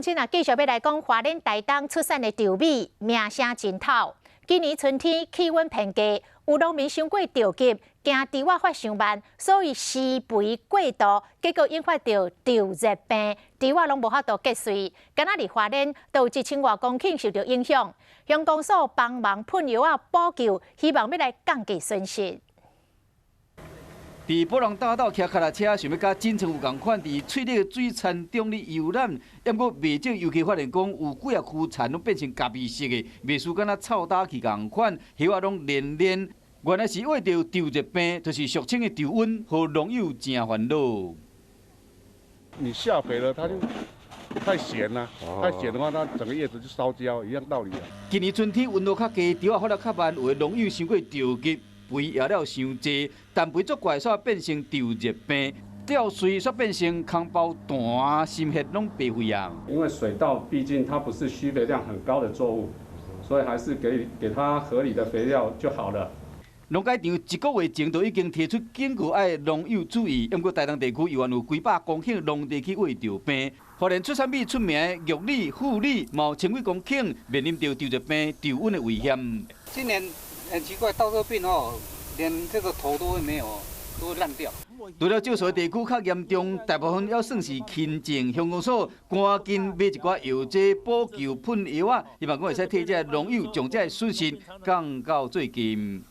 今啊，继续要来讲花莲台东出产的稻米，名声真透。今年春天气温偏低，有农民伤过稻急，惊稻仔发伤慢，所以施肥过度，结果引发到稻热病，稻仔拢无法度结穗。今仔日花莲都有1000多公顷受到影响，乡公所帮忙喷药补救，希望要来降低损失。 伫保良大道骑脚踏车，想要甲进城有共款，伫翠绿水田中哩游览，抑过未少游客发现讲，有几啊区田拢变成咖啡色的，袂输敢若臭打去共款，叶仔拢连连。原来是为着稻热病，就是俗称的稻瘟，和农友真烦恼。你下肥了，它就太咸了，太咸的话，它整个叶子就烧焦，一样道理啊。今年春天温度较低，稻仔发了较慢，有的农友伤过稻急。 肥也了伤济，但肥作怪煞变成稻热病，吊水煞变成空包弹，心血拢白费啊。因为水稻毕竟它不是需肥量很高的作物，所以还是给它合理的肥料就好了。农改场1个月前就已经提出警告，爱农友注意。不过台东地区依然有几百公顷农地去为稻病，花莲出产米出名的玉米、富米，毛千几公顷面临着稻热病、稻瘟的危险。今年。 很奇怪，稻热病哦，连这个头都没有，都烂掉。除了少数地区较严重，大部分要算是轻症。乡公所赶紧买一寡药剂补救喷药啊，希望讲会使替这农友将这损失降到最近。